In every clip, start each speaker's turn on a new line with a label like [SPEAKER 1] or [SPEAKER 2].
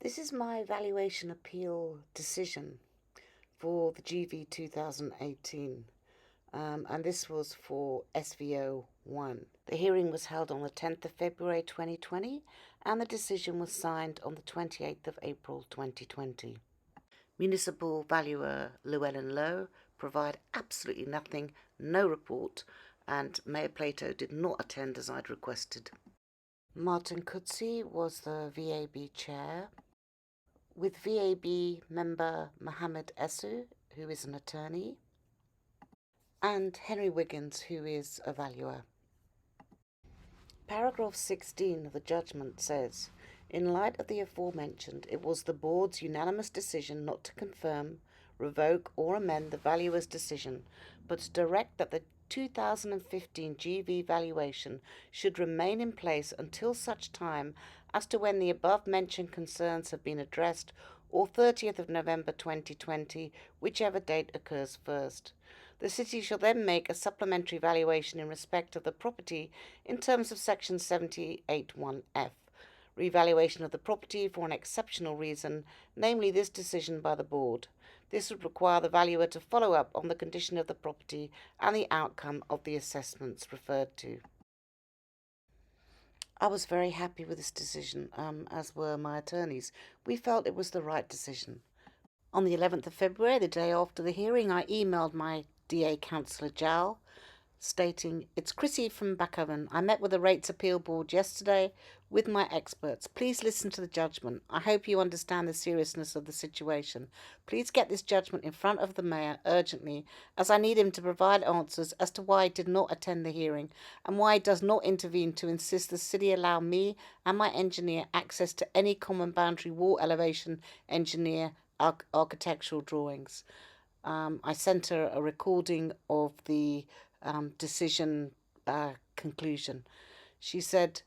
[SPEAKER 1] This is my valuation appeal decision for the GV2018, and this was for SVO1. The hearing was held on the 10th of February 2020, and the decision was signed on the 28th of April 2020. Municipal valuer Llewellyn Lowe provided absolutely nothing, no report, and Mayor Plato did not attend as I'd requested. Martin Coetzee was the VAB chair, with VAB member Mohammed Essu, who is an attorney, and Henry Wiggins, who is a valuer. Paragraph 16 of the judgment says, in light of the aforementioned, it was the board's unanimous decision not to confirm, revoke or amend the valuer's decision, but to direct that the 2015 GV valuation should remain in place until such time as to when the above-mentioned concerns have been addressed, or 30th of November 2020, whichever date occurs first. The city shall then make a supplementary valuation in respect of the property in terms of Section 78(1)(f), revaluation of the property for an exceptional reason, namely this decision by the board. This would require the valuer to follow up on the condition of the property and the outcome of the assessments referred to. I was very happy with this decision, as were my attorneys. We felt it was the right decision. On the 11th of February, the day after the hearing, I emailed my DA Councillor Jowl, stating, it's Chrissy from Backhaven. I met with the Rates Appeal Board yesterday with my experts. Please listen to the judgment. I hope you understand the seriousness of the situation. Please get this judgment in front of the Mayor urgently, as I need him to provide answers as to why he did not attend the hearing and why he does not intervene to insist the city allow me and my engineer access to any common boundary wall elevation engineer architectural drawings. I sent her a recording of the decision conclusion. She said,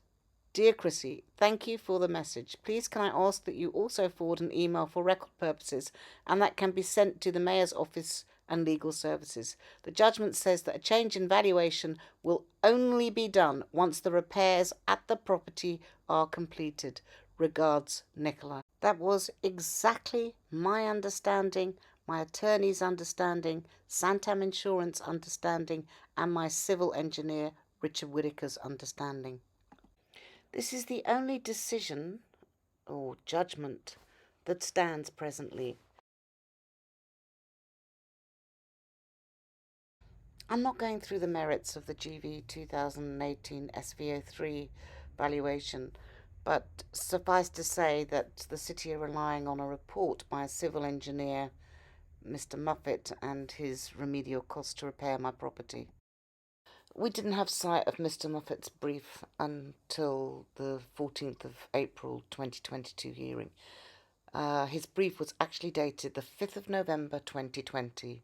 [SPEAKER 1] Dear Chrissy, thank you for the message. Please can I ask that you also forward an email for record purposes and that can be sent to the Mayor's office and legal services. The judgment says that a change in valuation will only be done once the repairs at the property are completed. Regards, Nicola. That was exactly my understanding, my attorney's understanding, Santam Insurance understanding, and my civil engineer, Richard Whittaker's understanding. This is the only decision or judgment that stands presently. I'm not going through the merits of the GV 2018 SVO3 valuation, but suffice to say that the city are relying on a report by a civil engineer, Mr. Muffet, and his remedial costs to repair my property. We didn't have sight of Mr. Muffet's brief until the 14th of April 2022 hearing. His brief was actually dated the 5th of November 2020.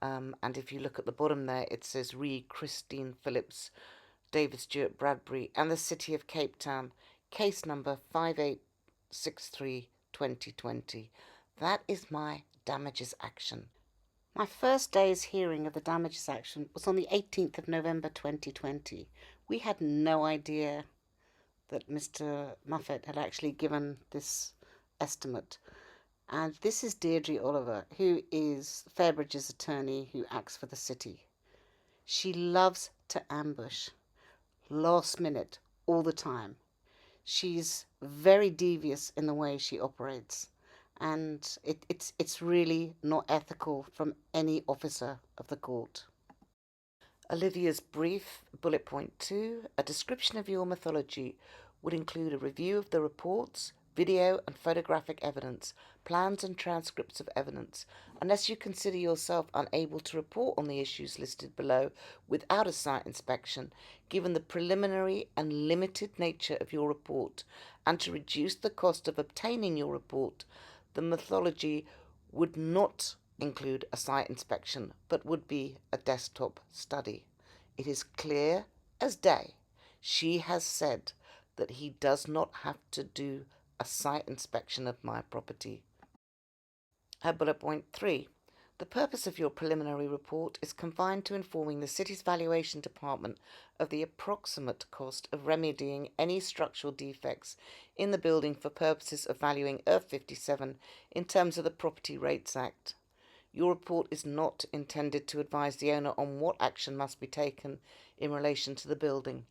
[SPEAKER 1] And if you look at the bottom there, it says re Christine Phillips, David Stewart Bradbury, and the City of Cape Town, case number 5863/2020. That is my damages action. My first day's hearing of the damages action was on the 18th of November 2020. We had no idea that Mr. Muffet had actually given this estimate. And this is Deirdre Oliver, who is Fairbridge's attorney who acts for the city. She loves to ambush, last minute, all the time. She's very devious in the way she operates, and it's really not ethical from any officer of the court. Olivia's brief, bullet point 2, a description of your mythology would include a review of the reports, video and photographic evidence, plans and transcripts of evidence. Unless you consider yourself unable to report on the issues listed below without a site inspection, given the preliminary and limited nature of your report, and to reduce the cost of obtaining your report, the mythology would not include a site inspection, but would be a desktop study. It is clear as day. She has said that he does not have to do a site inspection of my property. Bullet point 3. The purpose of your preliminary report is confined to informing the City's Valuation Department of the approximate cost of remedying any structural defects in the building for purposes of valuing Earth 57 in terms of the Property Rates Act. Your report is not intended to advise the owner on what action must be taken in relation to the building.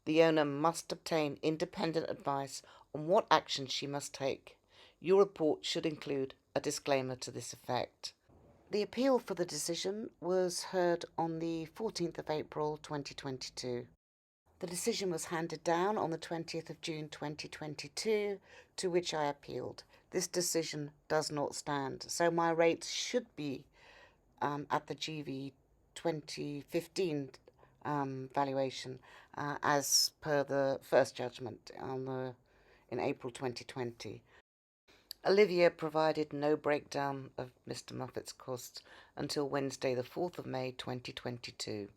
[SPEAKER 1] The owner must obtain independent advice on what action she must take. Your report should include a disclaimer to this effect. The appeal for the decision was heard on the 14th of April 2022. The decision was handed down on the 20th of June 2022, to which I appealed. This decision does not stand, so my rates should be at the GV 2015 valuation as per the first judgment in April 2020. Olivia provided no breakdown of Mr. Muffet's costs until Wednesday, the 4th of May 2022.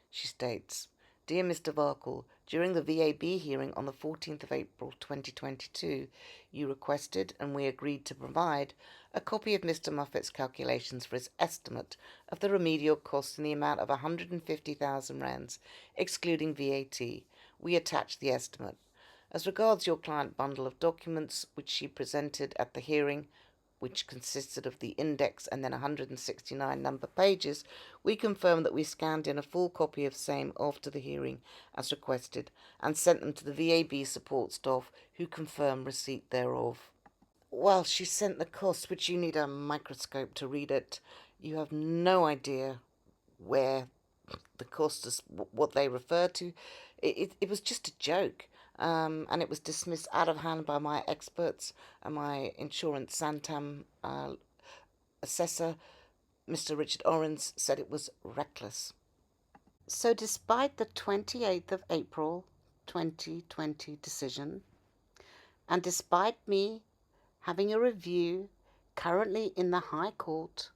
[SPEAKER 1] She states, Dear Mr. Varkle, during the VAB hearing on the 14th of April 2022, you requested and we agreed to provide a copy of Mr. Muffet's calculations for his estimate of the remedial costs in the amount of 150,000 rands, excluding VAT. We attached the estimate. As regards your client bundle of documents which she presented at the hearing, which consisted of the index and then 169 number pages, we confirm that we scanned in a full copy of same after the hearing as requested and sent them to the VAB support staff who confirm receipt thereof. Well, she sent the costs, which you need a microscope to read it. You have no idea where the cost is, what they refer to. It was just a joke. And it was dismissed out of hand by my experts and my insurance Santam assessor, Mr. Richard Orens, said it was reckless. So despite the 28th of April 2020 decision, and despite me having a review currently in the High Court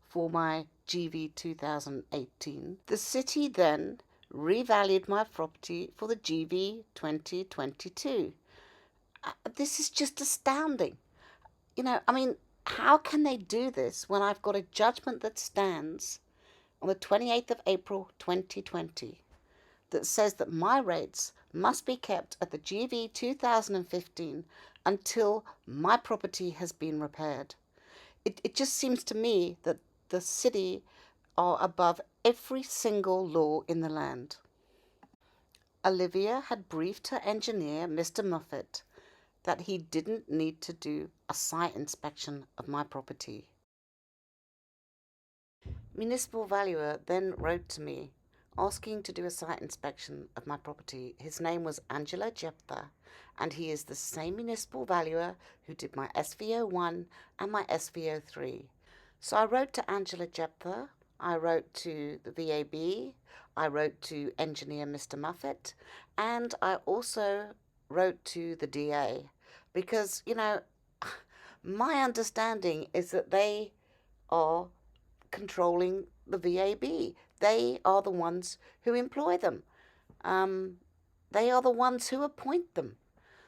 [SPEAKER 1] for my GV 2018, the city then revalued my property for the GV 2022. This is just astounding. How can they do this when I've got a judgment that stands on the 28th of April 2020 that says that my rates must be kept at the GV 2015 until my property has been repaired? It just seems to me that the city are above every single law in the land. Olivia had briefed her engineer, Mr. Muffet, that he didn't need to do a site inspection of my property. Municipal valuer then wrote to me asking to do a site inspection of my property. His name was Angela Jephthah, and he is the same municipal valuer who did my SVO1 and my SVO3. So I wrote to Angela Jephthah, I wrote to the VAB, I wrote to engineer Mr. Muffet, and I also wrote to the DA because, my understanding is that they are controlling the VAB. They are the ones who employ them. They are the ones who appoint them.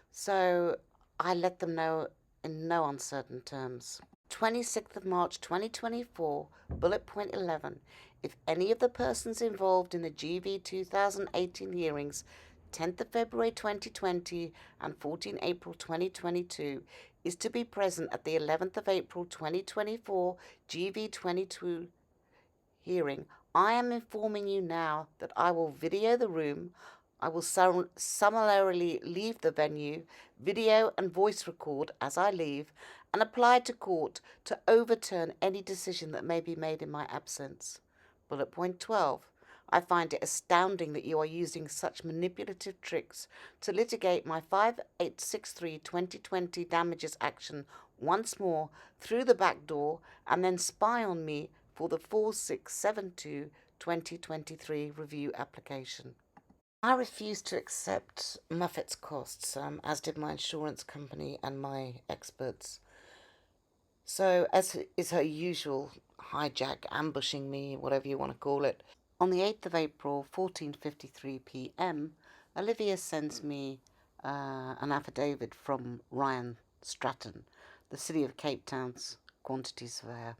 [SPEAKER 1] So I let them know in no uncertain terms. 26th of March 2024, bullet point 11. If any of the persons involved in the GV 2018 hearings, 10th of February 2020 and 14 April 2022, is to be present at the 11th of April 2024 GV22 hearing, I am informing you now that I will video the room. I will summarily leave the venue, video and voice record as I leave, and apply to court to overturn any decision that may be made in my absence. Bullet point 12. I find it astounding that you are using such manipulative tricks to litigate my 5863-2020 damages action once more through the back door and then spy on me for the 4672-2023 review application. I refused to accept Muffet's costs, as did my insurance company and my experts. So, as is her usual hijack, ambushing me, whatever you want to call it, on the 8th of April, 14:53 p.m., Olivia sends me an affidavit from Ryan Stratton, the City of Cape Town's quantity surveyor.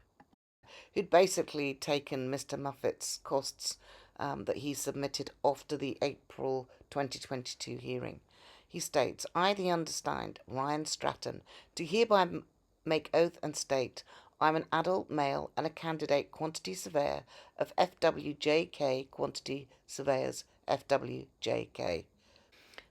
[SPEAKER 1] who'd basically taken Mr. Muffet's costs that he submitted after the April 2022 hearing. He states, I, the undersigned, Ryan Stratton, do hereby make oath and state I'm an adult male and a candidate quantity surveyor of FWJK Quantity Surveyors, FWJK.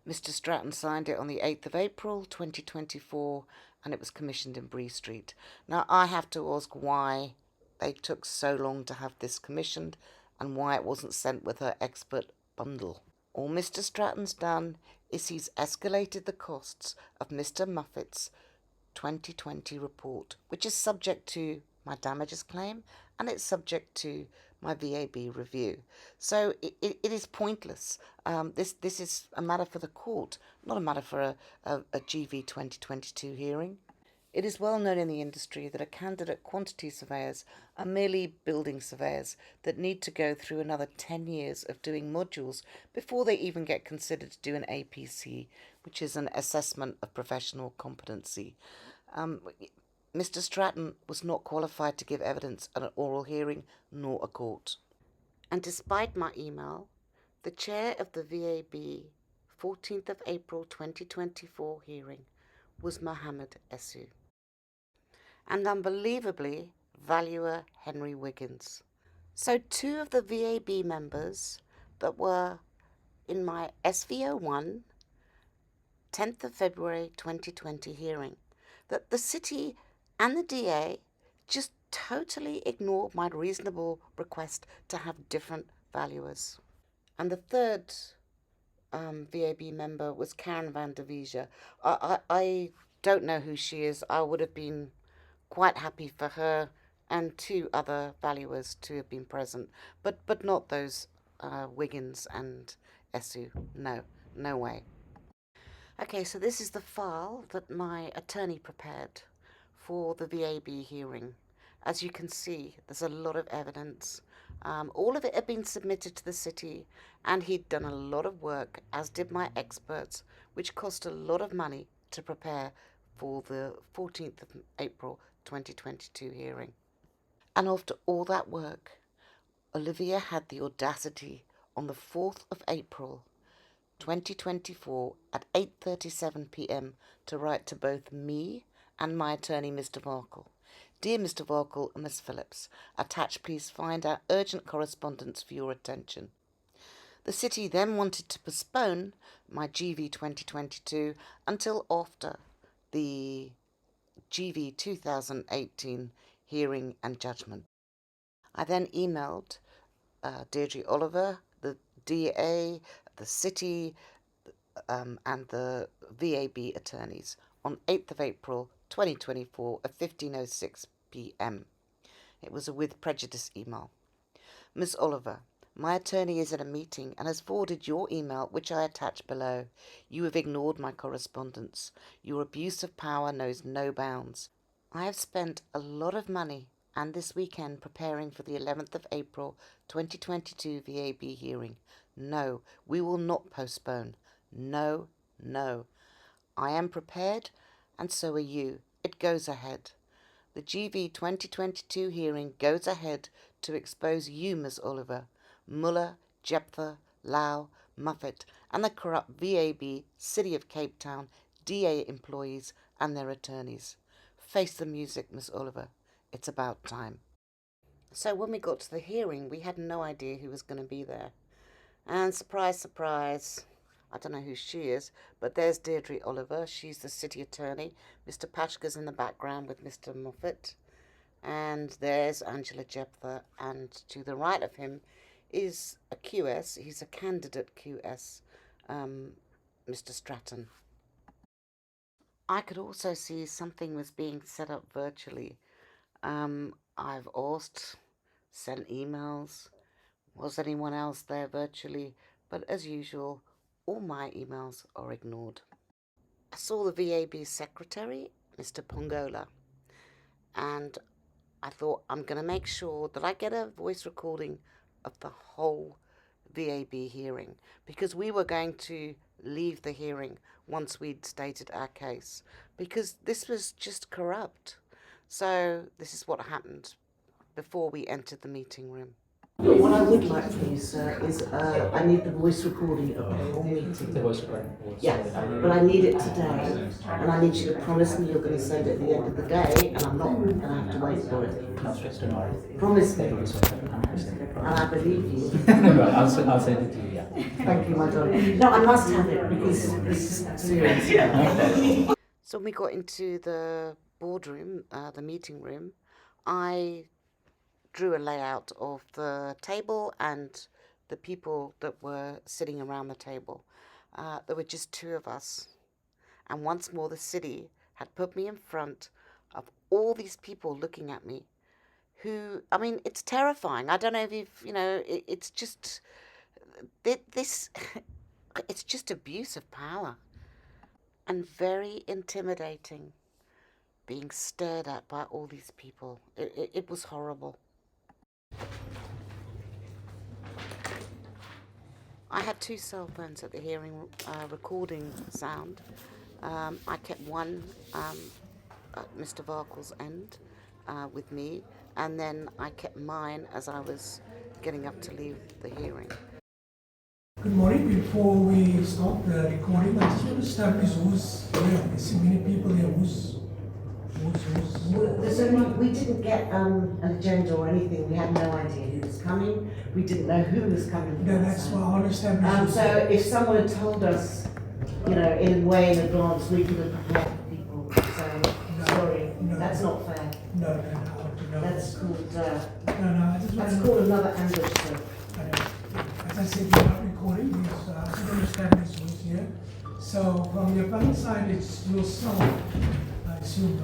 [SPEAKER 1] Mr. Stratton signed it on the 8th of April 2024 and it was commissioned in Bree Street. Now, I have to ask why they took so long to have this commissioned and why it wasn't sent with her expert bundle. All Mr. Stratton's done is he's escalated the costs of Mr. Muffet's 2020 report, which is subject to my damages claim and it's subject to my VAB review. So it is pointless. This is a matter for the court, not a matter for a GV2022 hearing. It is well known in the industry that a candidate quantity surveyors are merely building surveyors that need to go through another 10 years of doing modules before they even get considered to do an APC, which is an assessment of professional competency. Mr. Stratton was not qualified to give evidence at an oral hearing nor a court. And despite my email, the chair of the VAB 14th of April 2024 hearing was Mohammed Essu. And unbelievably, valuer Henry Wiggins. So two of the VAB members that were in my SVO1 10th of February 2020 hearing, that the city and the DA just totally ignored my reasonable request to have different valuers. And the third VAB member was Karen van der Weesje. I don't know who she is. I would have been quite happy for her and two other valuers to have been present, but not those Wiggins and Essu. No way. Okay, so this is the file that my attorney prepared for the VAB hearing. As you can see, there's a lot of evidence. All of it had been submitted to the city, and he'd done a lot of work, as did my experts, which cost a lot of money to prepare for the 14th of April 2022 hearing. And after all that work, Olivia had the audacity on the 4th of April 2024 at 8:37 p.m. to write to both me and my attorney, Mr. Varkle. Dear Mr. Varkle and Miss Phillips, attached please find our urgent correspondence for your attention. The city then wanted to postpone my GV 2022 until after the GV 2018 hearing and judgment. I then emailed Deirdre Oliver, the DA, the city, and the VAB attorneys on 8th of April 2024 at 15:06 p.m. It was a with prejudice email. Ms. Oliver, my attorney is at a meeting and has forwarded your email, which I attach below. You have ignored my correspondence. Your abuse of power knows no bounds. I have spent a lot of money and this weekend preparing for the 11th of April 2022 VAB hearing. No, we will not postpone. No. I am prepared, and so are you. It goes ahead. The GV 2022 hearing goes ahead to expose you, Ms. Oliver, Muller, Jephthah, Lau, Muffet, and the corrupt VAB, City of Cape Town, DA employees and their attorneys. Face the music, Miss Oliver. It's about time. So when we got to the hearing, we had no idea who was going to be there. And surprise, surprise, I don't know who she is, but there's Deirdre Oliver. She's the city attorney. Mr. Pashka's in the background with Mr. Moffat. And there's Angela Jephthah. And to the right of him is a QS. He's a candidate QS, Mr. Stratton. I could also see something was being set up virtually. I've asked, sent emails. Was anyone else there virtually? But as usual, all my emails are ignored. I saw the VAB secretary, Mr. Pongola, and I thought I'm going to make sure that I get a voice recording of the whole VAB hearing, because we were going to leave the hearing once we'd stated our case, because this was just corrupt. So this is what happened. before we entered the meeting room. What I would like from you, sir, is I need the voice recording of the whole meeting.
[SPEAKER 2] The voice recording.
[SPEAKER 1] Yeah, but I need it today, and I need you to promise me you're going to send it at the end of the day, and I'm not going to have to wait for it.
[SPEAKER 2] No stress tomorrow.
[SPEAKER 1] Promise me,
[SPEAKER 2] It will be sorted 100%.
[SPEAKER 1] and I believe you.
[SPEAKER 2] I'll send it to you, yeah.
[SPEAKER 1] Thank you, my darling. No, I must have it because this is serious. So when we got into the boardroom, the meeting room, I drew a layout of the table and the people that were sitting around the table. There were just two of us. And once more, the city had put me in front of all these people looking at me who, I mean, it's terrifying. I don't know if you've, it's just, this, it's just abuse of power and very intimidating, being stared at by all these people. It was horrible. I had two cell phones at the hearing recording sound. I kept one at Mr. Varkel's end with me, and then I kept mine as I was getting up to leave the hearing.
[SPEAKER 3] Good morning. Before we start the recording, I just want to establish who's here. I see many people here.
[SPEAKER 1] There's only, we didn't get an agenda or anything. We had no idea who was coming. We didn't know who was coming.
[SPEAKER 3] Yeah, that's what I want to establish.
[SPEAKER 1] So if someone had told us, in a way in advance, we could have prepared for people. So sorry, that's not fair.
[SPEAKER 3] No.
[SPEAKER 1] That's called
[SPEAKER 3] I just want
[SPEAKER 1] that's called another ambush. Sir.
[SPEAKER 3] As I said, we're not recording because I just want to establish who's here. So from the appellant side, it's yourself. I assume. I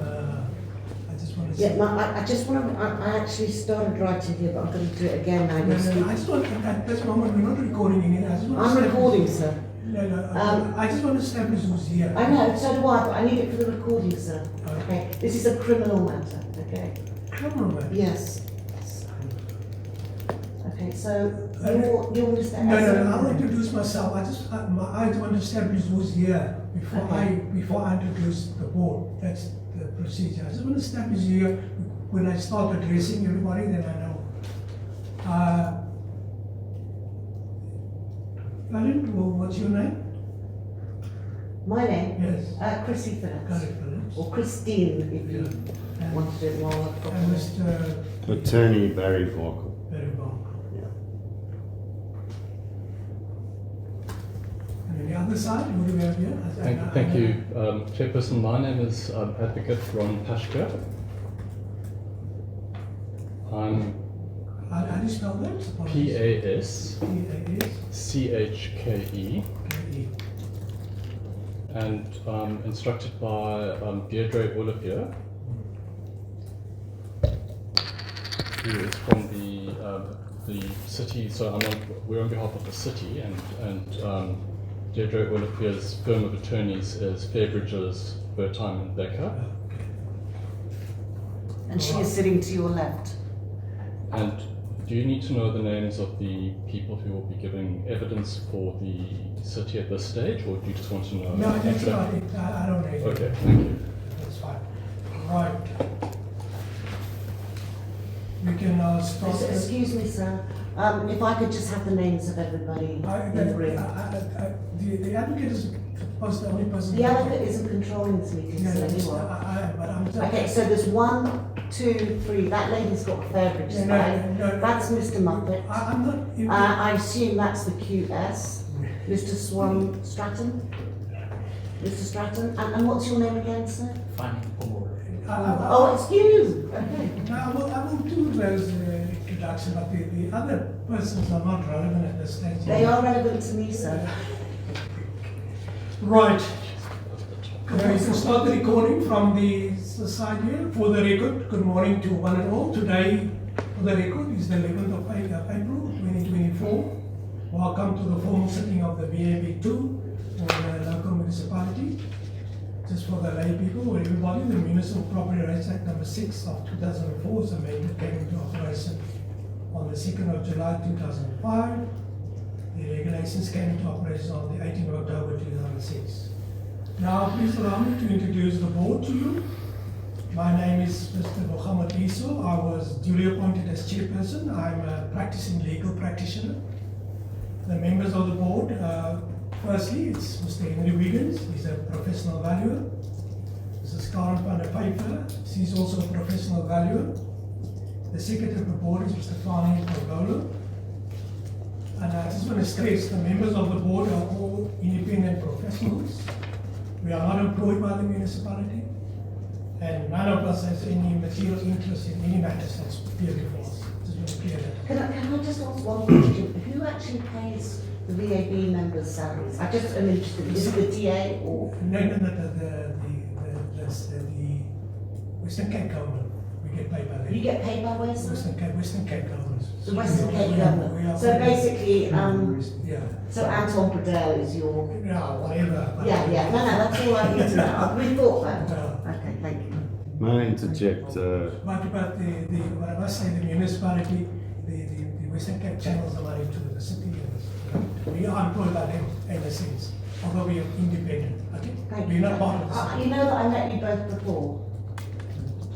[SPEAKER 3] just want to.
[SPEAKER 1] Yeah, I just want to. I actually started writing here, but I'm going to do it again now.
[SPEAKER 3] No, I just want at this moment we're not recording anything.
[SPEAKER 1] I'm recording, sir.
[SPEAKER 3] No. I just want to establish who's here.
[SPEAKER 1] I know, so do I, but I need it for the recording, sir. Okay. This is a criminal matter. Okay.
[SPEAKER 3] Criminal matter.
[SPEAKER 1] Yes. Okay, so you understand?
[SPEAKER 3] No, I'll introduce myself. I want to establish who's here before I introduce the board. That's the procedure. I just want to establish here when I start addressing everybody, then I know. Alan, what's your name?
[SPEAKER 1] My name?
[SPEAKER 3] Yes.
[SPEAKER 1] Chrissy Phillips.
[SPEAKER 3] Got it, Phillips.
[SPEAKER 1] Or Christine, if you want to do it while I've got
[SPEAKER 3] And Mr.
[SPEAKER 4] Attorney Barry Varkel.
[SPEAKER 3] Very well. And on the other side, who do we have here?
[SPEAKER 5] Thank you, Chairperson. My name is Advocate Ron Pashka. I'm
[SPEAKER 3] How do you spell that?
[SPEAKER 5] P-A-S-C-H-K-E, and instructed by Deirdre Olivier, who is from the city. So we're on behalf of the city, and Deirdre Olivier's firm of attorneys is Fairbridges, Bertime and Becker.
[SPEAKER 1] And she is sitting to your left.
[SPEAKER 5] And do you need to know the names of the people who will be giving evidence for the city at this stage, or do you just want to know?
[SPEAKER 3] No, that's fine. I don't need it.
[SPEAKER 5] Okay, thank you.
[SPEAKER 3] That's fine. Right. We can start.
[SPEAKER 1] Excuse me, sir. If I could just have the names of everybody in the room.
[SPEAKER 3] The advocate is the only person.
[SPEAKER 1] The advocate isn't controlling this meeting, so you are.
[SPEAKER 3] But I'm
[SPEAKER 1] Okay, so there's 1, 2, 3. That lady's got Fairbridge.
[SPEAKER 3] No.
[SPEAKER 1] That's Mr. Muppet.
[SPEAKER 3] I'm not.
[SPEAKER 1] I assume that's the QS. Mr. Stratton. Mr. Stratton. And what's your name again, sir?
[SPEAKER 2] Fine.
[SPEAKER 1] Oh, it's you. Okay.
[SPEAKER 3] I will do those introduction, but the other persons are not relevant at this stage.
[SPEAKER 1] They are relevant to me, sir.
[SPEAKER 3] Right. You can start the recording from the side here. For the record, good morning to one and all. Today, for the record, is the 11th of April 2024. Welcome to the formal sitting of the VAB2 for the local municipality. Just for the lay people or everybody, the Municipal Property Rights Act number 6 of 2004 is amended, came into operation on the 2nd of July 2005. The regulations came into operation on the 18th of October 2006. Now, please allow me to introduce the board to you. My name is Mr. Mohammed Iso. I was duly appointed as chairperson. I'm a practicing legal practitioner. The members of the board, firstly, it's Mr. Henry Wiggins. He's a professional valuer. Mrs. Karen van der Pijper. She's also a professional valuer. The secretary of the board is Mr. Fani Pogolo. And I just want to stress the members of the board are all independent professionals. We are not employed by the municipality, and none of us has any material interest in any matters that's appear before us. Just want to clear that.
[SPEAKER 1] Can I just ask one question? Who actually pays the VAB members' salaries? I just am interested. Is it the DA or?
[SPEAKER 3] No, the Western Cape government. We get paid by them.
[SPEAKER 1] You get paid by where, sir?
[SPEAKER 3] Western Cape government.
[SPEAKER 1] The Western Cape
[SPEAKER 3] We
[SPEAKER 1] government.
[SPEAKER 3] are
[SPEAKER 1] So basically,
[SPEAKER 3] yeah.
[SPEAKER 1] so Anton Bradell is your.
[SPEAKER 3] Yeah, whatever.
[SPEAKER 1] Yeah. No, that's all I need to know. We thought that.
[SPEAKER 3] Yeah.
[SPEAKER 1] Okay, thank you.
[SPEAKER 4] May I interject?
[SPEAKER 3] But what I must say, the municipality, the Western Cape channels the money to the city. And we are employed by them in a sense, although we are independent. Okay?
[SPEAKER 1] Thank
[SPEAKER 3] We're
[SPEAKER 1] you.
[SPEAKER 3] not part of the city.
[SPEAKER 1] You know that I met you both before.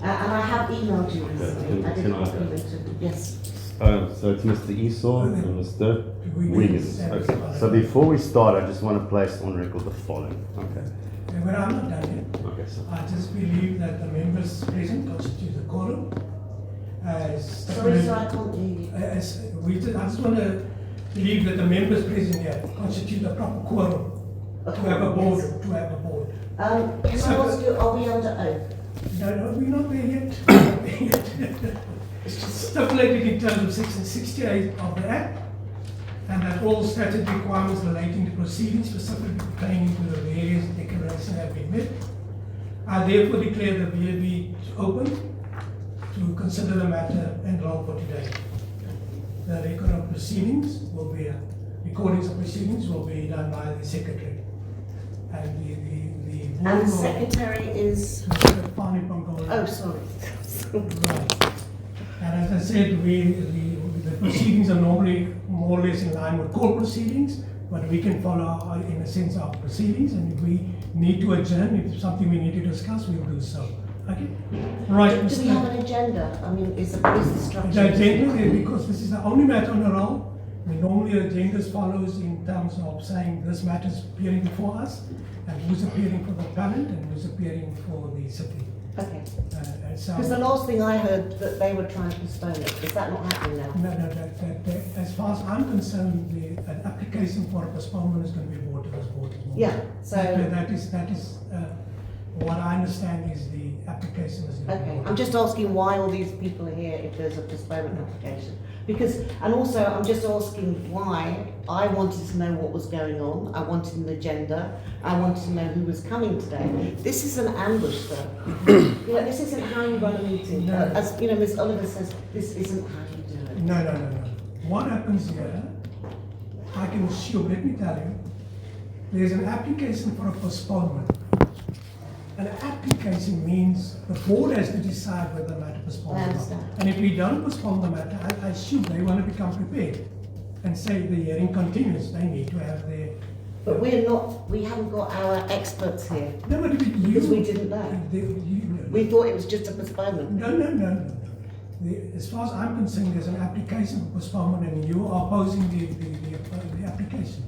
[SPEAKER 1] And I have emailed you recently. I
[SPEAKER 4] Can
[SPEAKER 1] didn't
[SPEAKER 4] I
[SPEAKER 1] want
[SPEAKER 4] go?
[SPEAKER 1] you to. Yes.
[SPEAKER 4] So it's Mr. Esau and Mr.
[SPEAKER 3] Wiggins.
[SPEAKER 4] Wiggins. Okay. So before we start, I just want to place on record the following. Okay.
[SPEAKER 3] And when I'm not done yet,
[SPEAKER 4] Okay. So
[SPEAKER 3] I just believe that the members present constitute the quorum.
[SPEAKER 1] Sorry, sir, I can't hear you.
[SPEAKER 3] I just want to believe that the members present here constitute a proper quorum to have a board.
[SPEAKER 1] Yes.
[SPEAKER 3] To have a board.
[SPEAKER 1] Can I ask you, are we under oath?
[SPEAKER 3] No, we're not there yet. It's just stipulated in terms of section 68 of the Act, and that all statutory requirements relating to proceedings specifically pertaining to the various declarations have been met. I therefore declare the VAB open to consider the matter and roll for today. The record of proceedings will be, recordings of proceedings will be done by the secretary. And the board
[SPEAKER 1] And the
[SPEAKER 3] will-
[SPEAKER 1] secretary is.
[SPEAKER 3] Mr. Fani Pangolo.
[SPEAKER 1] Oh, sorry.
[SPEAKER 3] Right. And as I said, the proceedings are normally more or less in line with court proceedings, but we can follow, in a sense, our proceedings, and if we need to adjourn, if it's something we need to discuss, we'll do so. Okay? Right,
[SPEAKER 1] Do we have an agenda? I mean, is the structure?
[SPEAKER 3] The agenda, because this is the only matter on the roll, normally agendas follows in terms of saying this matter is appearing before us, and who's appearing for the parent, and who's appearing for the city.
[SPEAKER 1] Okay.
[SPEAKER 3] And so.
[SPEAKER 1] Because the last thing I heard that they were trying to postpone it. Is that not happening now?
[SPEAKER 3] No, as far as I'm concerned, an application for a postponement is going to be brought to this board.
[SPEAKER 1] Yeah, so.
[SPEAKER 3] That is what I understand is the application is.
[SPEAKER 1] Okay, I'm just asking why all these people are here if there's a postponement application. Because, and also I'm just asking why I wanted to know what was going on. I wanted an agenda. I wanted to know who was coming today. This is an ambush, though. You know, this isn't how you run a meeting.
[SPEAKER 3] No.
[SPEAKER 1] As you know, Ms. Oliver says, this isn't how you do it.
[SPEAKER 3] No. What happens here, I can assume, let me tell you, there's an application for a postponement. An application means the board has to decide whether the matter postponed
[SPEAKER 1] I
[SPEAKER 3] or not.
[SPEAKER 1] understand.
[SPEAKER 3] And if we don't postpone the matter, I assume they want to become prepared and say the hearing continues. They need to have their.
[SPEAKER 1] But we haven't got our experts here.
[SPEAKER 3] No, but
[SPEAKER 1] Because we didn't know. We thought it was just a postponement.
[SPEAKER 3] No. As far as I'm concerned, there's an application for postponement, and you are opposing the application.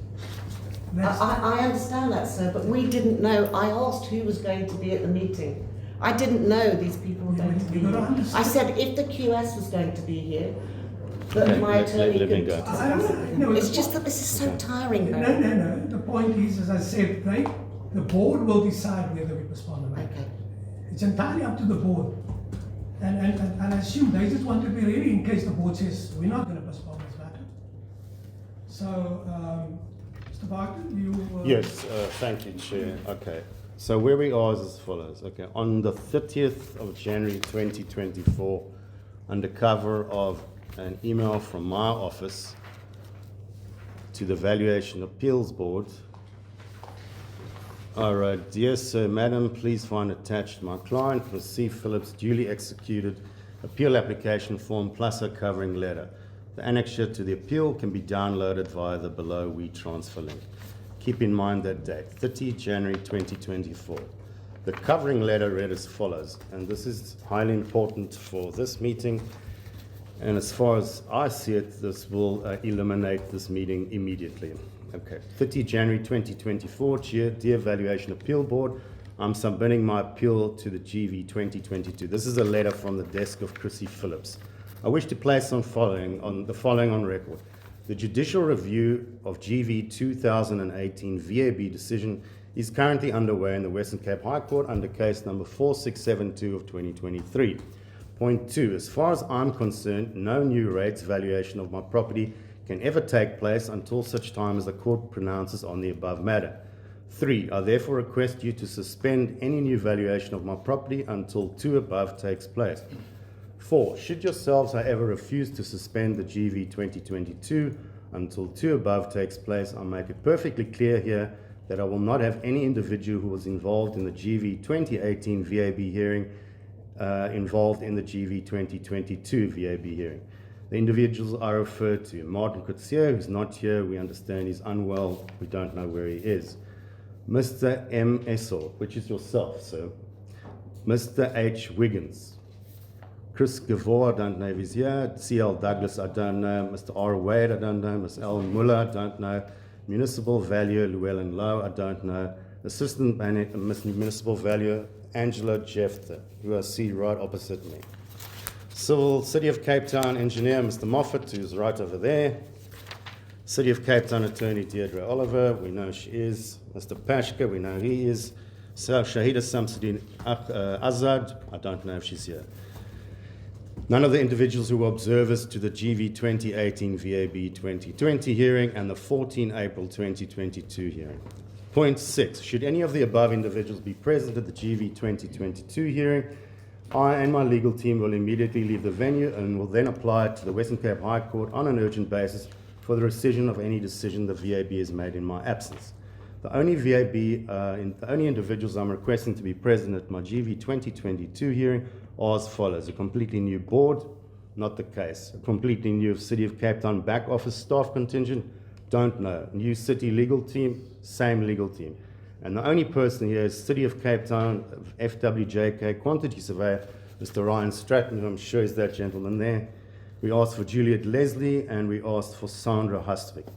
[SPEAKER 1] I understand that, sir, but we didn't know. I asked who was going to be at the meeting. I didn't know these people were going to be
[SPEAKER 3] You've got to
[SPEAKER 1] here.
[SPEAKER 3] understand.
[SPEAKER 1] I said if the QS was going to be here, that
[SPEAKER 4] Okay,
[SPEAKER 1] my
[SPEAKER 4] let
[SPEAKER 1] attorney
[SPEAKER 4] me
[SPEAKER 1] could
[SPEAKER 4] go.
[SPEAKER 1] discuss it.
[SPEAKER 3] No,
[SPEAKER 1] It's just that this is so tiring. though.
[SPEAKER 3] No. The point is, as I said, right, the board will decide whether we postpone the matter.
[SPEAKER 1] Okay.
[SPEAKER 3] It's entirely up to the board. And I assume they just want to be ready in case the board says, we're not going to postpone this matter. So, Mr. Barton, you...
[SPEAKER 4] Yes, thank you, Chair. Okay. So where we are is as follows. Okay. On the 30th of January 2024, under cover of an email from my office to the Valuation Appeals Board, I wrote, "Dear Sir, Madam, please find attached my client, Ms. C. Phillips, duly executed appeal application form plus a covering letter. The annexure to the appeal can be downloaded via the below WeTransfer link. Keep in mind that date, 30 January 2024. The covering letter read as follows, and this is highly important for this meeting, and as far as I see it, this will eliminate this meeting immediately. Okay, 30 January 2024, dear Valuation Appeal Board, I'm submitting my appeal to the GV2022. This is a letter from the desk of Chrissy Phillips. I wish to place the following on record. The judicial review of GV2018 VAB decision is currently underway in the Western Cape High Court under case number 4672 of 2023. Point 2, as far as I'm concerned, no new rates valuation of my property can ever take place until such time as the court pronounces on the above matter. 3, I therefore request you to suspend any new valuation of my property until 2 above takes place. 4, should yourselves, however, refuse to suspend the GV 2022 until 2 above takes place, I'll make it perfectly clear here that I will not have any individual who was involved in the GV 2018 VAB hearing involved in the GV 2022 VAB hearing. The individuals I refer to, Martin Coetzee, who's not here, we understand he's unwell, we don't know where he is. Mr. M. Essel, which is yourself, sir. Mr. H. Wiggins. Chris Gavor, I don't know if he's here. C.L. Douglas, I don't know. Mr. R. Wade, I don't know. Ms. L. Muller, I don't know. Municipal Valuer, Llewellyn Lowe, I don't know. Assistant Municipal Valuer, Angela Jefter, who I see right opposite me. Civil City of Cape Town Engineer, Mr. Moffat, who's right over there. City of Cape Town Attorney Deirdre Oliver, we know she is. Mr. Pashka, we know he is. Shahida Samsudin Azad, I don't know if she's here. None of the individuals who were observers to the GV 2018 VAB 2020 hearing and the 14 April 2022 hearing. Point 6, should any of the above individuals be present at the GV 2022 hearing, I and my legal team will immediately leave the venue and will then apply to the Western Cape High Court on an urgent basis for the rescission of any decision the VAB has made in my absence. The only the only individuals I'm requesting to be present at my GV 2022 hearing are as follows. A completely new board, not the case. A completely new City of Cape Town back office staff contingent, don't know. New city legal team, same legal team. And the only person here is City of Cape Town, FWJK quantity surveyor, Mr. Ryan Stratton, who I'm sure is that gentleman there. We asked for Juliet Leslie and we asked for Sandra Hustwick.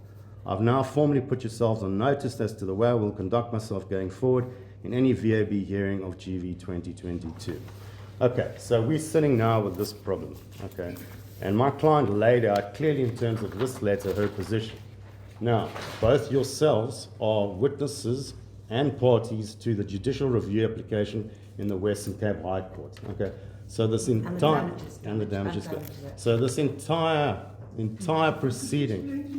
[SPEAKER 4] I've now formally put yourselves on notice as to the way I will conduct myself going forward in any VAB hearing of GV 2022. Okay, so we're sitting now with this problem, okay? And my client laid out clearly in terms of this letter her position. Now, both yourselves are witnesses and parties to the judicial review application in the Western Cape High Court, okay? So this entire, and the damages. So this entire proceeding.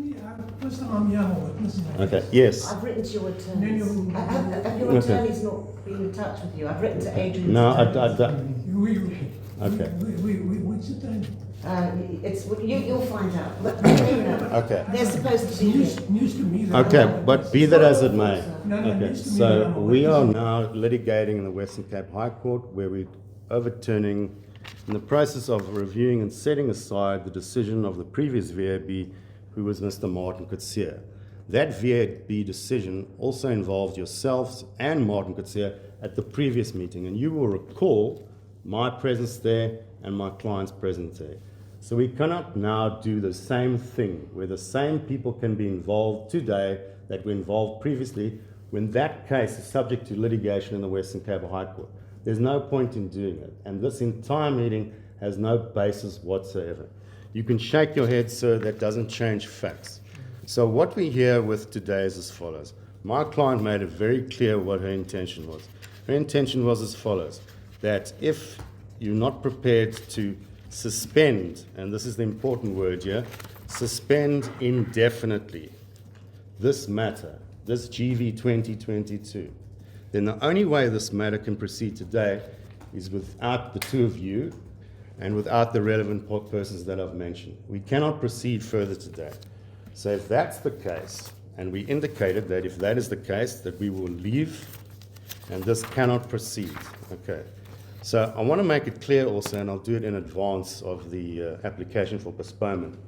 [SPEAKER 3] First time I'm here, I'm a witness.
[SPEAKER 4] Okay, yes.
[SPEAKER 1] I've written to your
[SPEAKER 3] Then
[SPEAKER 1] attorneys.
[SPEAKER 3] you-
[SPEAKER 1] Have your attorneys not been in touch with you? I've written to Adrian.
[SPEAKER 4] No,
[SPEAKER 3] Okay.
[SPEAKER 4] okay.
[SPEAKER 3] What's the time?
[SPEAKER 1] You'll find out. But you know,
[SPEAKER 4] Okay.
[SPEAKER 1] they're supposed to be here.
[SPEAKER 3] News to me. that
[SPEAKER 4] Okay,
[SPEAKER 3] I'm-
[SPEAKER 4] but be that as it may.
[SPEAKER 3] No,
[SPEAKER 4] Okay,
[SPEAKER 3] news to me that
[SPEAKER 4] so
[SPEAKER 3] I'm a
[SPEAKER 4] we are
[SPEAKER 3] witness.
[SPEAKER 4] now litigating in the Western Cape High Court where we're overturning, in the process of reviewing and setting aside the decision of the previous VAB, who was Mr. Martin Coetzee. That VAB decision also involved yourselves and Martin Coetzee at the previous meeting, and you will recall my presence there and my client's presence there. So we cannot now do the same thing where the same people can be involved today that were involved previously when that case is subject to litigation in the Western Cape High Court. There's no point in doing it, and this entire meeting has no basis whatsoever. You can shake your head, sir, that doesn't change facts. So what we're here with today is as follows. My client made it very clear what her intention was. Her intention was as follows, that if you're not prepared to suspend, and this is the important word here, suspend indefinitely this matter, this GV 2022, then the only way this matter can proceed today is without the two of you and without the relevant persons that I've mentioned. We cannot proceed further today. So if that's the case, and we indicated that if that is the case, that we will leave and this cannot proceed, okay? So I want to make it clear also, and I'll do it in advance of the application for postponement.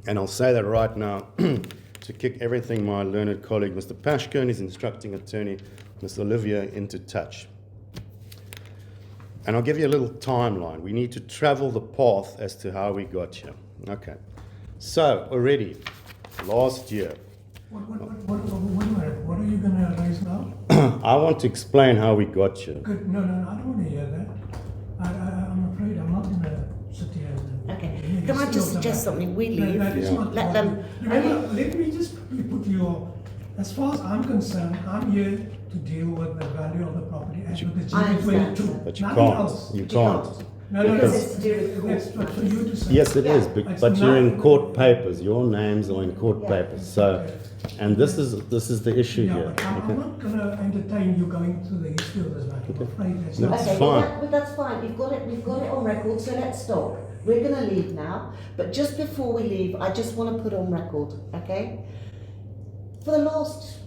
[SPEAKER 4] And I'll say that right now, to kick everything my learned colleague, Mr. Pashka, and his instructing attorney, Ms. Olivia, into touch. And I'll give you a little timeline. We need to travel the path as to how we got here. Okay. So, already, last year,
[SPEAKER 3] What are you going to raise now?
[SPEAKER 4] I want to explain how we got here.
[SPEAKER 3] Good. No, I don't want to hear that. I'm afraid I'm not going to sit here.
[SPEAKER 1] Okay. Can I just suggest something? We leave.
[SPEAKER 3] That is not
[SPEAKER 1] Let them.
[SPEAKER 3] Remember, let me just put your. As far as I'm concerned, I'm here to deal with the value of the property as with the
[SPEAKER 1] I understand.
[SPEAKER 3] GV22.
[SPEAKER 4] But you
[SPEAKER 3] Nothing
[SPEAKER 4] can't.
[SPEAKER 3] else.
[SPEAKER 4] You can't.
[SPEAKER 3] No.
[SPEAKER 1] Because it's to do with court.
[SPEAKER 3] That's not for you to say.
[SPEAKER 4] Yes, it is,
[SPEAKER 3] It's
[SPEAKER 4] but you're in
[SPEAKER 3] not-
[SPEAKER 4] court papers. Your names are in court
[SPEAKER 1] Yeah.
[SPEAKER 4] papers. So, and this is the issue
[SPEAKER 3] Yeah,
[SPEAKER 4] here.
[SPEAKER 3] but I'm
[SPEAKER 4] Okay.
[SPEAKER 3] not going to entertain you going through the history of this matter. I'm afraid that's
[SPEAKER 4] No.
[SPEAKER 3] not.
[SPEAKER 4] It's
[SPEAKER 1] Okay,
[SPEAKER 4] fine.
[SPEAKER 1] but that's fine. We've got it on record. So let's stop. We're going to leave now. But just before we leave, I just want to put on record. Okay. For the last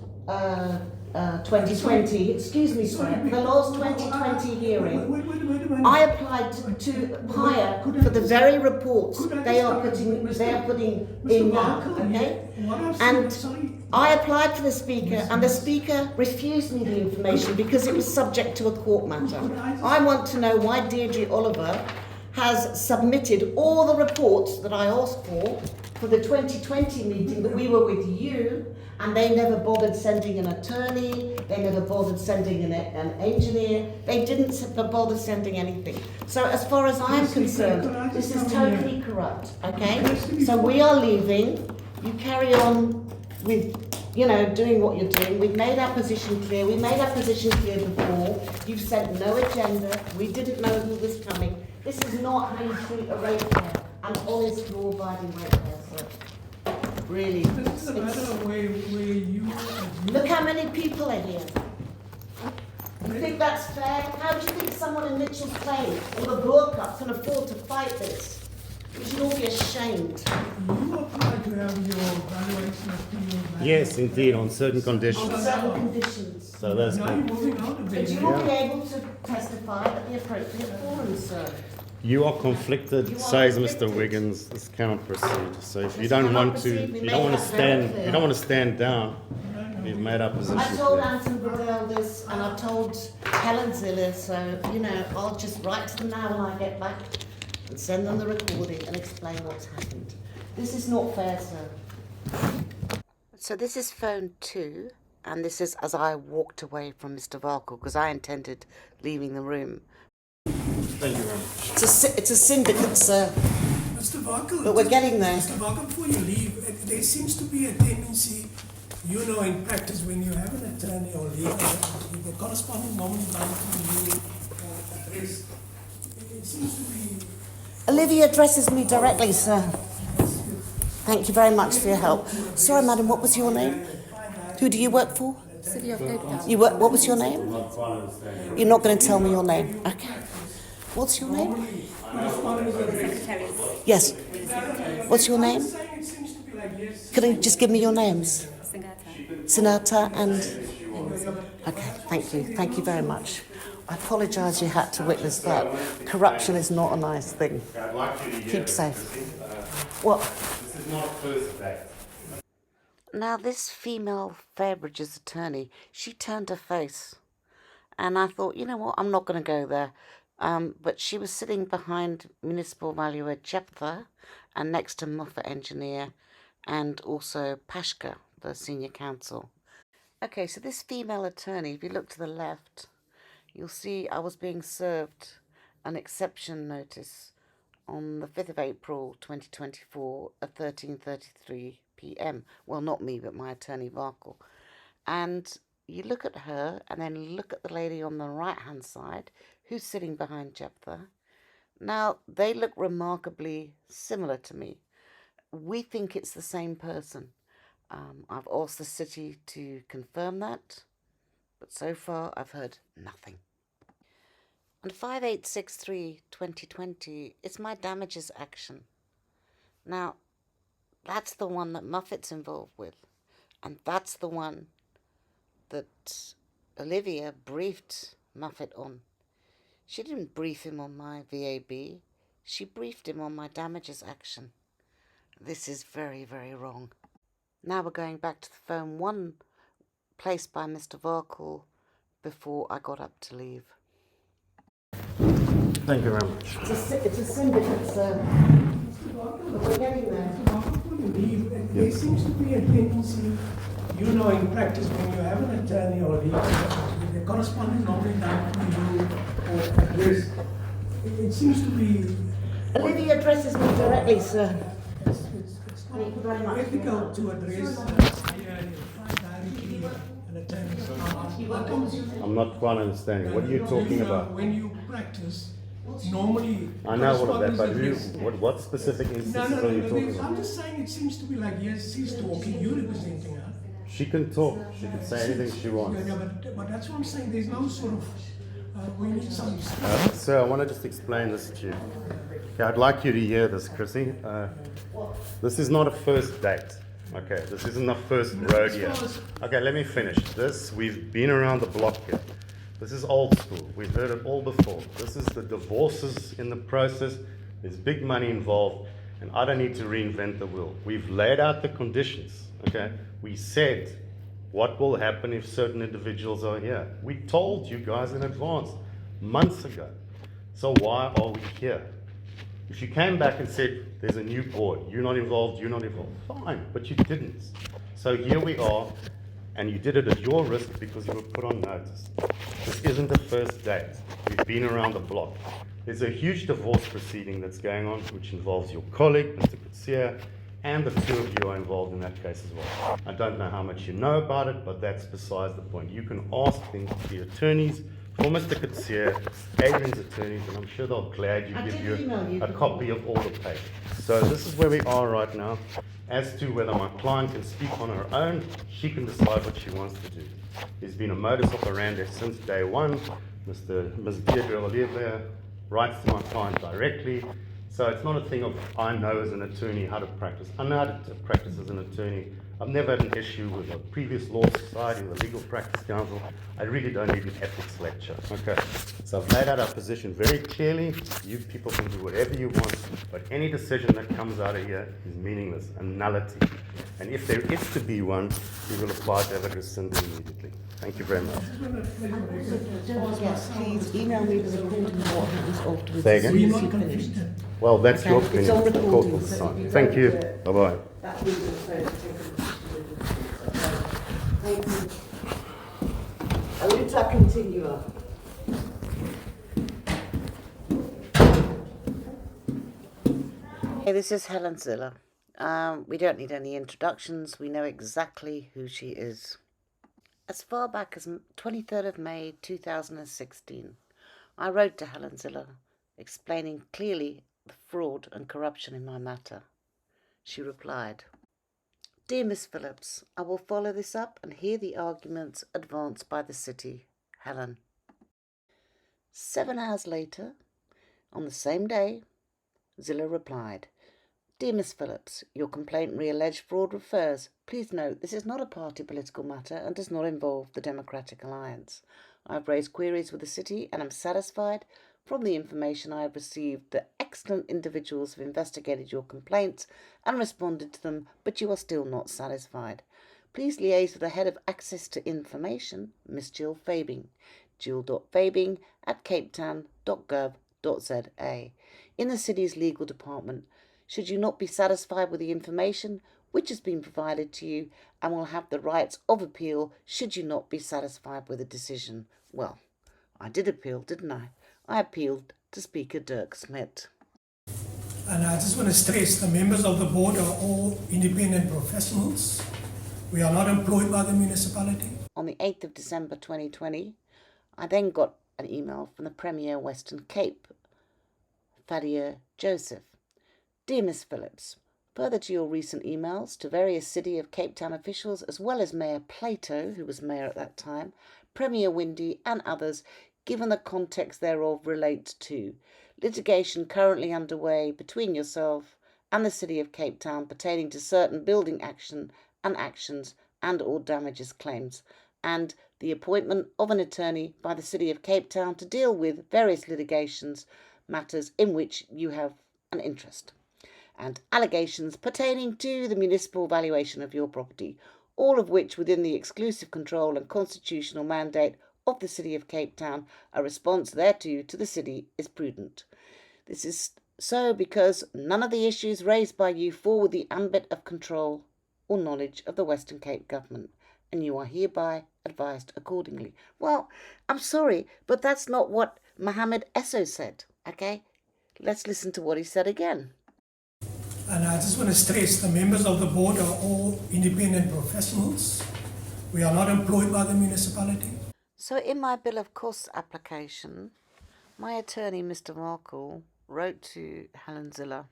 [SPEAKER 1] 2020, excuse me, sir. For the last 2020 hearing,
[SPEAKER 3] Wait a minute.
[SPEAKER 1] I applied to hire for the very reports they are putting in now. Okay. And I applied for the speaker, and the speaker refused me the information because it was subject to a court matter. I want to know why Deirdre Oliver has submitted all the reports that I asked for the 2020 meeting that we were with you, and they never bothered sending an attorney, they never bothered sending an engineer, they didn't bother sending anything. So as far as I'm concerned, this is totally corrupt, okay? So we are leaving, you carry on with, doing what you're doing. We've made our position clear, we made our position clear before, you've sent no agenda, we didn't know who was coming. This is not how you treat a ratepayer, an honest, law-abiding ratepayer, sir. Really.
[SPEAKER 3] This is a matter of where you.
[SPEAKER 1] Look how many people are here. You think that's fair? How do you think someone in Mitchell's Plain or the Burcup can afford to fight this? You should all be ashamed.
[SPEAKER 3] You applied to have your valuation appeal.
[SPEAKER 4] Yes, indeed, on certain
[SPEAKER 1] On
[SPEAKER 4] conditions.
[SPEAKER 1] certain conditions.
[SPEAKER 4] So that's
[SPEAKER 3] Now you're moving out of
[SPEAKER 1] But
[SPEAKER 3] there.
[SPEAKER 1] you will be able to testify at the appropriate forum, sir.
[SPEAKER 4] You are conflicted,
[SPEAKER 1] You are
[SPEAKER 4] says Mr.
[SPEAKER 1] conflicted.
[SPEAKER 4] Wiggins. This cannot proceed. So if you
[SPEAKER 1] This
[SPEAKER 4] don't
[SPEAKER 1] cannot
[SPEAKER 4] want to,
[SPEAKER 1] proceed.
[SPEAKER 4] if
[SPEAKER 1] We
[SPEAKER 4] you
[SPEAKER 1] made
[SPEAKER 4] don't want to
[SPEAKER 1] that very
[SPEAKER 4] stand,
[SPEAKER 1] clear.
[SPEAKER 4] you don't want to stand down. We've made our position
[SPEAKER 1] I told
[SPEAKER 4] clear.
[SPEAKER 1] Anton Burrell this, and I've told Helen Ziller, so, I'll just write to them now when I get back and send them the recording and explain what's happened. This is not fair, sir. So this is phone 2, and this is as I walked away from Mr. Varkle, because I intended leaving the room.
[SPEAKER 4] Thank you very much.
[SPEAKER 1] It's a syndicate, sir.
[SPEAKER 3] Mr. Varkle.
[SPEAKER 1] But we're getting there.
[SPEAKER 3] Mr. Varkle, before you leave, there seems to be a tendency, in practice, when you have an attorney or legal, the corresponding moment down to you address, it seems to be.
[SPEAKER 1] Olivia addresses me directly, sir. Thank you very much for your help. Sorry, madam, what was your name? Who do you work for?
[SPEAKER 6] City of Cape Town.
[SPEAKER 1] You work, what was your name? You're not going to tell me your name. Okay. What's your name? Yes. What's your name? Can you just give me your names?
[SPEAKER 6] Singata.
[SPEAKER 1] Sinata and... Okay, thank you. Thank you very much. I apologise you had to witness that. Corruption is not a nice thing.
[SPEAKER 4] I'd like you to
[SPEAKER 1] Keep safe. What?
[SPEAKER 4] This is not first date.
[SPEAKER 1] Now, this female Fairbridge's attorney, she turned her face. And I thought, you know what, I'm not going to go there. But she was sitting behind Municipal Valuer Jephthah and next to Muffa Engineer and also Pashka, the senior counsel. Okay, so this female attorney, if you look to the left, you'll see I was being served an exception notice on the 5th of April 2024 at 13:33 p.m. Well, not me, but my attorney Varkle. And you look at her and then look at the lady on the right-hand side who's sitting behind Jephthah. Now, they look remarkably similar to me. We think it's the same person. I've asked the city to confirm that, but so far I've heard nothing. On 5863/2020, it's my damages action. Now, that's the one that Muffet's involved with, and that's the one that Olivia briefed Muffet on. She didn't brief him on my VAB, she briefed him on my damages action. This is very, very wrong. Now we're going back to the phone one placed by Mr. Varkle before I got up to leave.
[SPEAKER 4] Thank you very much.
[SPEAKER 1] It's a syndicate, sir. But we're getting there.
[SPEAKER 3] There seems to be a tendency, you know, in practice, when you have an attorney or legal representative, the correspondence normally done to you or address. It seems to be.
[SPEAKER 1] Olivia addresses me directly, sir.
[SPEAKER 3] It's
[SPEAKER 1] Thank you very much.
[SPEAKER 3] not ethical to address directly an attorney.
[SPEAKER 4] I'm not quite understanding. What are you talking about?
[SPEAKER 3] When you practice, normally.
[SPEAKER 4] I know all of that, but
[SPEAKER 3] correspondence
[SPEAKER 4] who, what specific
[SPEAKER 3] No,
[SPEAKER 4] instances are you talking
[SPEAKER 3] I'm
[SPEAKER 4] about?
[SPEAKER 3] just saying it seems to be like, yes, she's talking, you're representing her.
[SPEAKER 4] She can talk. She can say anything she wants.
[SPEAKER 3] Yeah, but that's what I'm saying, there's no sort of, we need some.
[SPEAKER 4] Sir, I want to just explain this to you. Okay, I'd like you to hear this, Chrissy. This is not a first date. Okay, this isn't the first rodeo. Okay, let me finish. We've been around the block here. This is old school. We've heard it all before. This is the divorces in the process. There's big money involved, and I don't need to reinvent the wheel. We've laid out the conditions. Okay, we said what will happen if certain individuals are here. We told you guys in advance months ago. So why are we here? If you came back and said, there's a new board, you're not involved, fine, but you didn't. So here we are, and you did it at your risk because you were put on notice. This isn't the first date. We've been around the block. There's a huge divorce proceeding that's going on, which involves your colleague, Mr. Kutsia, and the two of you are involved in that case as well. I don't know how much you know about it, but that's besides the point. You can ask the attorneys for Mr. Kutsia, Adrian's attorneys, and I'm sure they'll glad you give you a copy of all the papers. So this is where we are right now. As to whether my client can speak on her own, she can decide what she wants to do. There's been a modus operandi since day one. Ms. Deirdre Olivier writes to my client directly. So it's not a thing of I know as an attorney how to practice. I know how to practice as an attorney. I've never had an issue with a previous law society, with a legal practice council. I really don't need an ethics lecture. Okay. So I've laid out our position very clearly. You people can do whatever you want, but any decision that comes out of here is meaningless, a nullity. And if there is to be one, we will apply to have it rescinded immediately. Thank you very much.
[SPEAKER 1] Don't forget, please email me the recording of what happens afterwards.
[SPEAKER 4] Say
[SPEAKER 1] as
[SPEAKER 4] again?
[SPEAKER 1] soon as you've finished.
[SPEAKER 4] Well, that's
[SPEAKER 1] Okay,
[SPEAKER 4] your
[SPEAKER 1] it's
[SPEAKER 4] opinion.
[SPEAKER 1] on
[SPEAKER 4] The court
[SPEAKER 1] recording,
[SPEAKER 4] will
[SPEAKER 1] so
[SPEAKER 4] decide.
[SPEAKER 1] you
[SPEAKER 4] Thank
[SPEAKER 1] don't
[SPEAKER 4] you.
[SPEAKER 1] have to-
[SPEAKER 4] Bye-bye.
[SPEAKER 1] That legal affairs take a Thank you. I will try to continue on. Hey, this is Helen Ziller. We don't need any introductions. We know exactly who she is. As far back as 23rd of May 2016, I wrote to Helen Ziller explaining clearly the fraud and corruption in my matter. She replied, "Dear Miss Phillips, I will follow this up and hear the arguments advanced by the city. Helen." 7 hours later, on the same day, Ziller replied, "Dear Miss Phillips, your complaint re-alleged fraud refers. Please note this is not a party political matter and does not involve the Democratic Alliance. I have raised queries with the city and am satisfied from the information I have received that excellent individuals have investigated your complaints and responded to them, but you are still not satisfied. Please liaise with the head of access to information, Miss Jill Fabing, jill.fabing@capetown.gov.za, in the city's legal department. Should you not be satisfied with the information which has been provided to you, and will have the rights of appeal should you not be satisfied with the decision." Well, I did appeal, didn't I? I appealed to Speaker Dirk Smith.
[SPEAKER 3] And I just want to stress the members of the board are all independent professionals. We are not employed by the municipality.
[SPEAKER 1] On the 8th of December 2020, I then got an email from the Premier Western Cape, Fadia Joseph. "Dear Miss Phillips, further to your recent emails to various City of Cape Town officials, as well as Mayor Plato, who was mayor at that time, Premier Windy and others, given the context thereof relates to litigation currently underway between yourself and the City of Cape Town pertaining to certain building action and actions and or damages claims, and the appointment of an attorney by the City of Cape Town to deal with various litigations matters in which you have an interest. and allegations pertaining to the municipal valuation of your property, all of which within the exclusive control and constitutional mandate of the City of Cape Town. A response thereto to the City is prudent. This is so because none of the issues raised by you fall with the ambit of control or knowledge of the Western Cape Government, and you are hereby advised accordingly. Well, I'm sorry, but that's not what Mohammed Esso said, okay? Let's listen to what he said again.
[SPEAKER 3] And I just want to stress the members of the board are all independent professionals. We are not employed by the municipality.
[SPEAKER 1] So in my bill of costs application, my attorney, Mr. Markle, wrote to Helen Ziller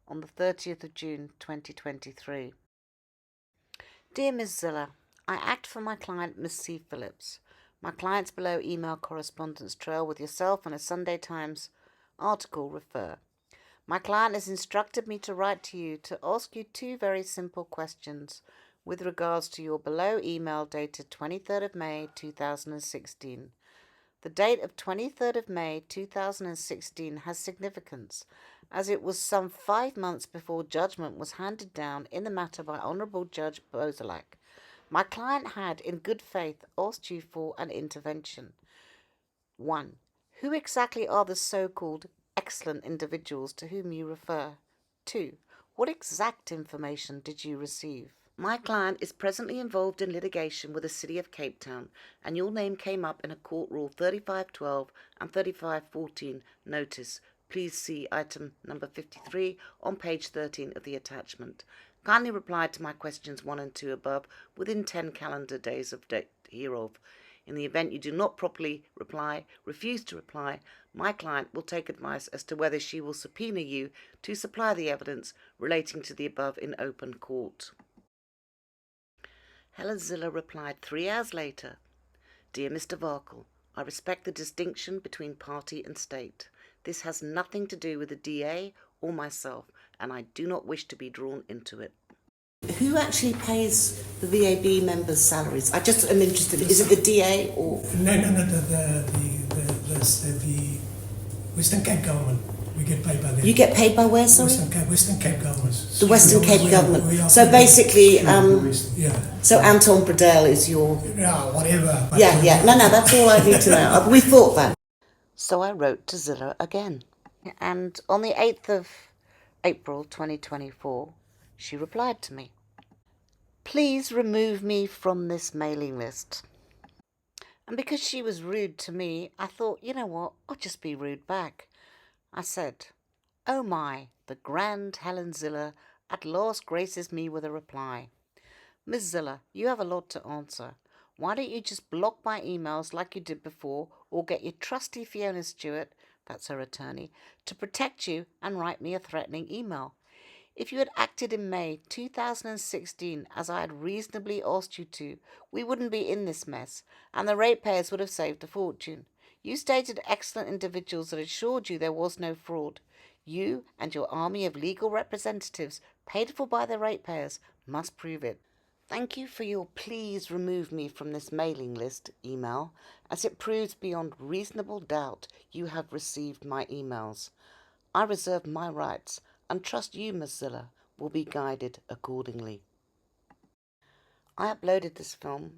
[SPEAKER 1] on the 30th of June 2023. Dear Ms. Ziller, I act for my client, Ms. C. Phillips. My client's below email correspondence trail with yourself and a Sunday Times article refer. My client has instructed me to write to you to ask you two very simple questions with regards to your below email dated 23rd of May 2016. The date of 23rd of May 2016 has significance, as it was some 5 months before judgment was handed down in the matter by Honourable Judge Bozalak. My client had, in good faith, asked you for an intervention. 1. Who exactly are the so-called excellent individuals to whom you refer? 2. What exact information did you receive? My client is presently involved in litigation with the City of Cape Town, and your name came up in a Court Rule 3512 and 3514 notice. Please see item number 53 on page 13 of the attachment. Kindly reply to my questions 1 and 2 above within 10 calendar days of date hereof. In the event you do not properly refuse to reply, my client will take advice as to whether she will subpoena you to supply the evidence relating to the above in open court. Helen Ziller replied 3 hours later, Dear Mr. Varkle, I respect the distinction between party and state. This has nothing to do with the DA or myself, and I do not wish to be drawn into it. Who actually pays the VAB members' salaries? I just am interested. Is it the DA or?
[SPEAKER 3] No, the Western Cape Government. We get paid by them.
[SPEAKER 1] You get paid by where, sorry?
[SPEAKER 3] Western Cape Government.
[SPEAKER 1] The Western Cape Government. So basically, so Anton Bradell is your...
[SPEAKER 3] Yeah, whatever.
[SPEAKER 1] Yeah. No, that's all I need to know. We thought that. So I wrote to Ziller again. And on the 8th of April 2024, she replied to me. Please remove me from this mailing list. And because she was rude to me, I thought, you know what, I'll just be rude back. I said, oh my, the grand Helen Ziller at last graces me with a reply. Ms. Ziller, you have a lot to answer. Why don't you just block my emails like you did before, or get your trusty Fiona Stewart, that's her attorney, to protect you and write me a threatening email? If you had acted in May 2016 as I had reasonably asked you to, we wouldn't be in this mess, and the ratepayers would have saved a fortune. You stated excellent individuals that assured you there was no fraud. You and your army of legal representatives, paid for by the ratepayers, must prove it. Thank you for your please remove me from this mailing list email, as it proves beyond reasonable doubt you have received my emails. I reserve my rights and trust you, Ms. Ziller, will be guided accordingly. I uploaded this film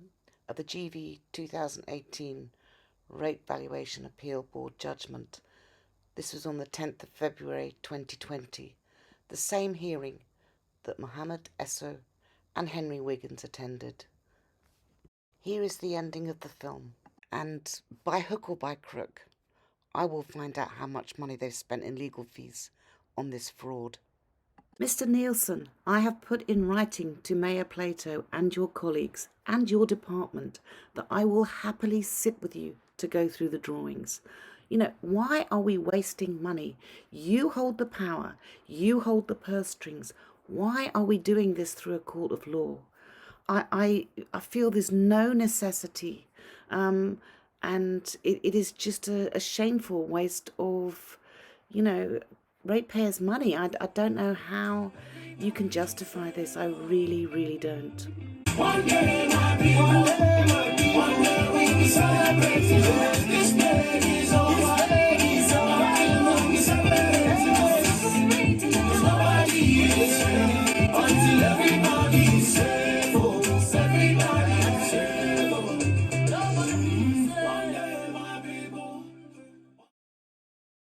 [SPEAKER 1] of the GV2018 Rate Valuation Appeal Board judgment. This was on the 10th of February 2020, the same hearing that Mohammed Esso and Henry Wiggins attended. Here is the ending of the film, and by hook or by crook, I will find out how much money they've spent in legal fees on this fraud. Mr. Nielsen, I have put in writing to Mayor Plato and your colleagues and your department that I will happily sit with you to go through the drawings. You know, why are we wasting money? You hold the power. You hold the purse strings. Why are we doing this through a court of law? I feel there's no necessity. And it is just a shameful waste of, ratepayers' money. I don't know how you can justify this. I really, really don't.
[SPEAKER 7] One day, my people, one day we celebrate. This day is